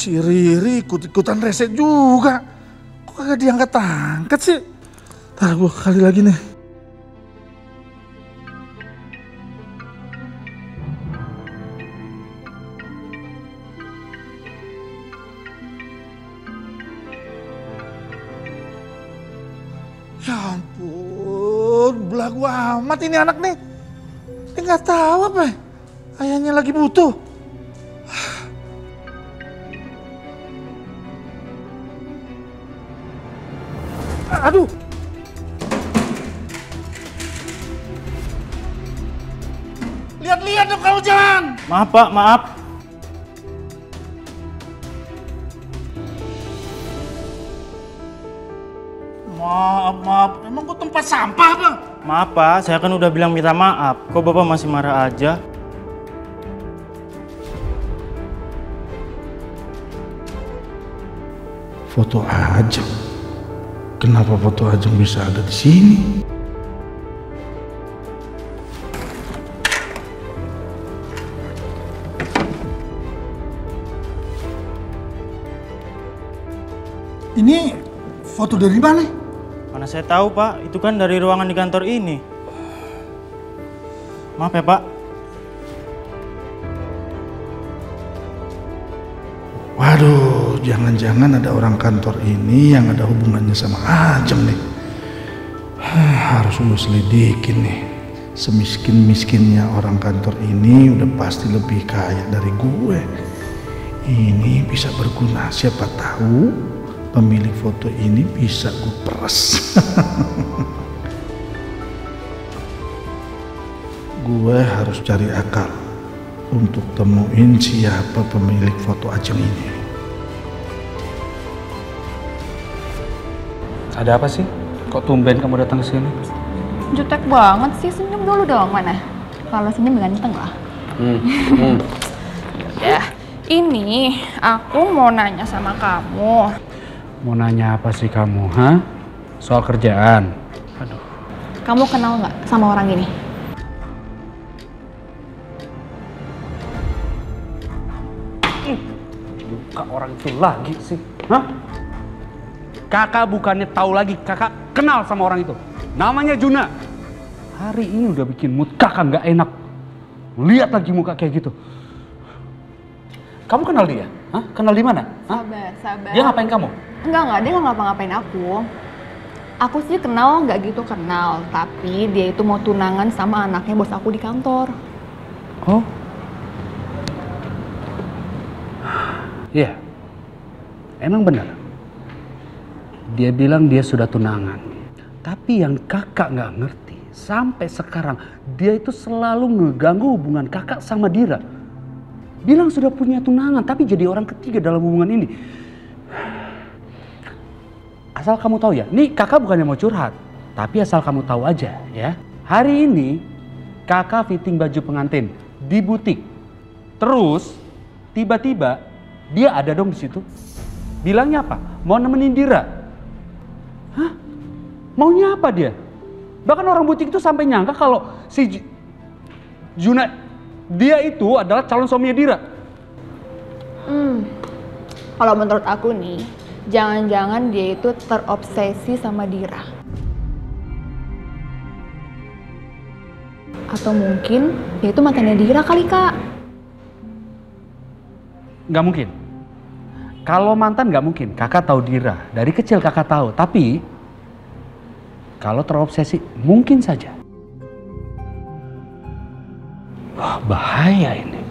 Si Riri ikut-ikutan rese juga. Kok kagak diangkat-angkat sih? Ntar gue kali lagi nih. Ya ampun, belagu amat ini anak nih. Dia nggak tahu apa ya? Ayahnya lagi butuh. Aduh. Lihat-lihat dong kamu jalan. Maaf Pak, maaf. Maaf. Emang gua tempat sampah apa? Maaf Pak, saya kan udah bilang minta maaf. Kok Bapak masih marah aja? Foto Ajeng. Kenapa foto Ajeng bisa ada di sini? Ini foto dari mana? Mana saya tahu Pak, itu kan dari ruangan di kantor ini. Maaf ya Pak. Waduh, jangan-jangan ada orang kantor ini yang ada hubungannya sama Ajeng nih. Harus gue selidikin nih. Semiskin-miskinnya orang kantor ini udah pasti lebih kaya dari gue. Ini bisa berguna, siapa tahu pemilik foto ini bisa gue peres. Gue harus cari akal untuk temuin siapa pemilik foto Ajeng ini. Ada apa sih? Kok tumben kamu datang ke sini? Jutek banget sih, senyum dulu dong. Mana? Kalau senyum ganteng lah. Ya, ini aku mau nanya sama kamu. Mau nanya apa sih kamu, ha? Soal kerjaan? Aduh. Kamu kenal nggak sama orang ini? Buka orang itu lagi sih, hah? Kakak bukannya tahu lagi, kakak kenal sama orang itu. Namanya Juna. Hari ini udah bikin mood kakak nggak enak. Lihat lagi muka kayak gitu. Kamu kenal dia? Hah? Kenal di mana? Hah? Sabar. Dia ngapain kamu? Enggak, dia nggak ngapa-ngapain aku. Aku sih kenal, nggak gitu kenal. Tapi dia itu mau tunangan sama anaknya bos aku di kantor. Oh? Iya. Emang benar. Dia bilang dia sudah tunangan. Tapi yang kakak nggak ngerti, sampai sekarang dia itu selalu ngeganggu hubungan kakak sama Dira. Bilang sudah punya tunangan, tapi jadi orang ketiga dalam hubungan ini. Asal kamu tahu ya, nih kakak bukannya mau curhat, tapi asal kamu tahu aja ya. Hari ini kakak fitting baju pengantin di butik. Terus tiba-tiba dia ada dong di situ. Bilangnya apa? Mau nemenin Dira. Hah? Maunya apa dia? Bahkan orang butik itu sampai nyangka kalau si Juna, dia itu adalah calon suaminya Dira. Kalau menurut aku nih, jangan-jangan dia itu terobsesi sama Dira. Atau mungkin dia itu mantannya Dira kali, Kak. Nggak mungkin. Kalau mantan nggak mungkin. Kakak tahu Dira. Dari kecil kakak tahu. Tapi kalau terobsesi mungkin saja. Wah, bahaya ini.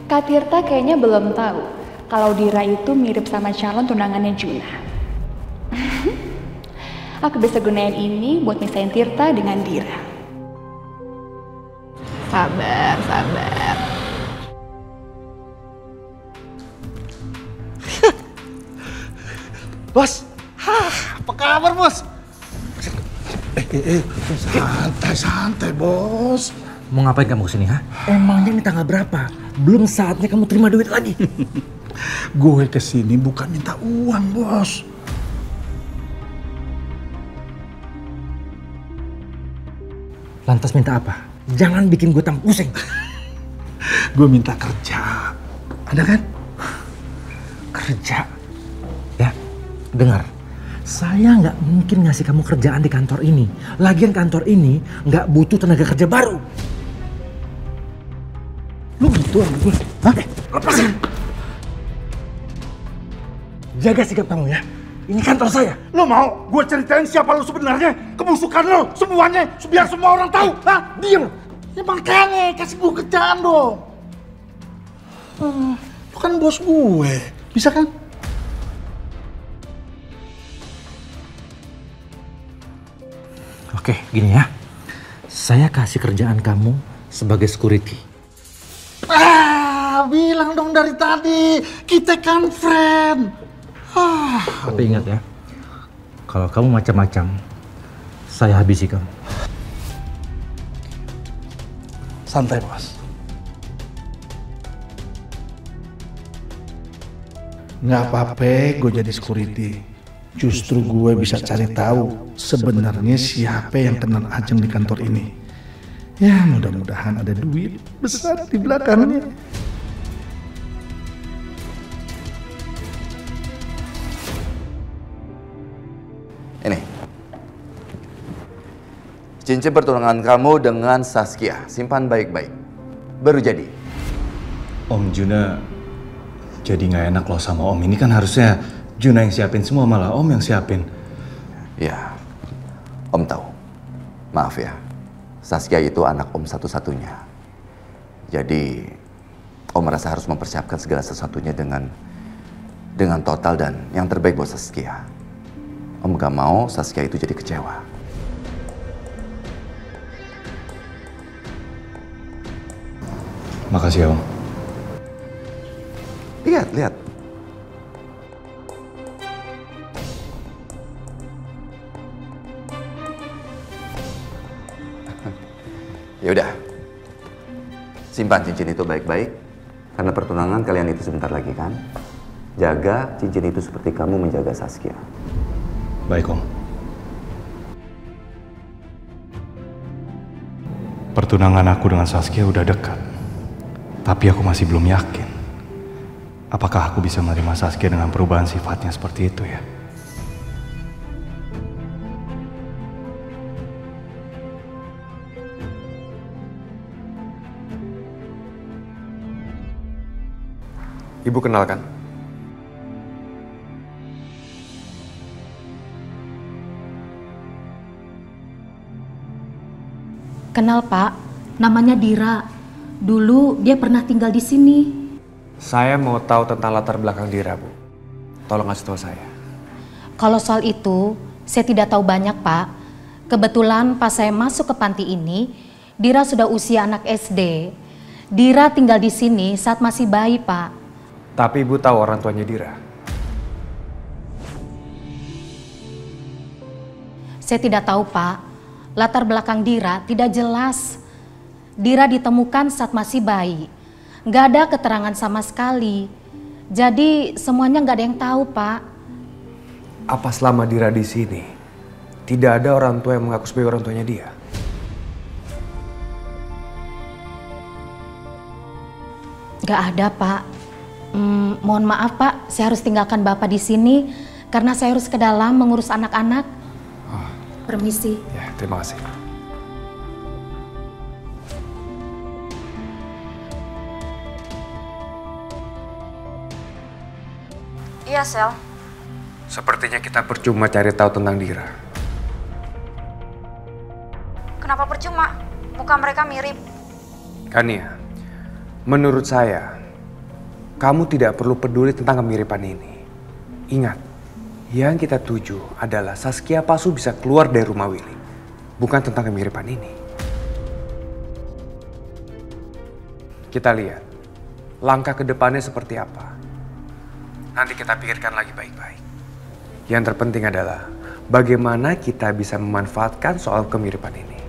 Kak Tirta kayaknya belum tahu kalau Dira itu mirip sama calon tunangannya Juna. Aku bisa gunain ini buat misahin Tirta dengan Dira. Sabar. Bos, apa kabar bos? Santai bos. Mau ngapain kamu kesini, ha? Emangnya ini tanggal berapa? Belum saatnya kamu terima duit lagi. Gue kesini bukan minta uang bos. Lantas minta apa? Jangan bikin gue tambah pusing. Gue minta kerja. Ada kan? Kerja? Ya, dengar. Saya nggak mungkin ngasih kamu kerjaan di kantor ini. Lagian kantor ini nggak butuh tenaga kerja baru. Lu gitu sama gue? Hah? Lepasin! Jaga sikap kamu ya. Ini kantor saya. Lo mau gue ceritain siapa lo sebenarnya? Kebusukan lo, semuanya, biar semua orang tahu. Hah? Diam! Ya makanya, kasih gue kerjaan dong. Lo kan bos gue, bisa kan? Oke, gini ya. Saya kasih kerjaan kamu sebagai security. Bilang dong dari tadi, kita kan friend. Tapi ingat ya, kalau kamu macam-macam, saya habisi kamu. Santai, bos. Nggak apa-apa, gue jadi security. Justru gue bisa cari tahu sebenarnya siapa yang kenal Ajeng di kantor ini. Ya, mudah-mudahan ada duit besar di belakangnya. Ini cincin pertunangan kamu dengan Saskia, simpan baik-baik. Baru jadi. Om Juna jadi nggak enak loh sama Om. Ini kan harusnya Juna yang siapin semua, malah Om yang siapin. Ya, Om tahu. Maaf ya, Saskia itu anak Om satu-satunya. Jadi Om merasa harus mempersiapkan segala sesuatunya dengan total dan yang terbaik buat Saskia. Om gak mau Saskia itu jadi kecewa. Makasih ya Om. Lihat. Ya udah. Simpan cincin itu baik-baik. Karena pertunangan kalian itu sebentar lagi kan? Jaga cincin itu seperti kamu menjaga Saskia. Baik Om. Pertunangan aku dengan Saskia udah dekat. Tapi aku masih belum yakin. Apakah aku bisa menerima Saskia dengan perubahan sifatnya seperti itu ya? Ibu kenal kan? Kenal Pak, namanya Dira. Dulu dia pernah tinggal di sini. Saya mau tahu tentang latar belakang Dira, Bu. Tolong kasih tahu saya. Kalau soal itu, saya tidak tahu banyak Pak. Kebetulan pas saya masuk ke panti ini, Dira sudah usia anak SD. Dira tinggal di sini saat masih bayi Pak. Tapi Ibu tahu orang tuanya Dira? Saya tidak tahu Pak. Latar belakang Dira tidak jelas. Dira ditemukan saat masih bayi. Nggak ada keterangan sama sekali. Jadi semuanya nggak ada yang tahu, Pak. Apa selama Dira di sini tidak ada orang tua yang mengaku sebagai orang tuanya dia? Nggak ada, Pak. Mohon maaf, Pak. Saya harus tinggalkan Bapak di sini karena saya harus ke dalam mengurus anak-anak. Permisi. Ya, terima kasih. Iya, Sel. Sepertinya kita percuma cari tahu tentang Dira. Kenapa percuma? Muka mereka mirip. Kania, menurut saya, kamu tidak perlu peduli tentang kemiripan ini. Ingat, yang kita tuju adalah Saskia Pasu bisa keluar dari rumah Willy. Bukan tentang kemiripan ini. Kita lihat langkah ke depannya seperti apa. Nanti kita pikirkan lagi baik-baik. Yang terpenting adalah bagaimana kita bisa memanfaatkan soal kemiripan ini.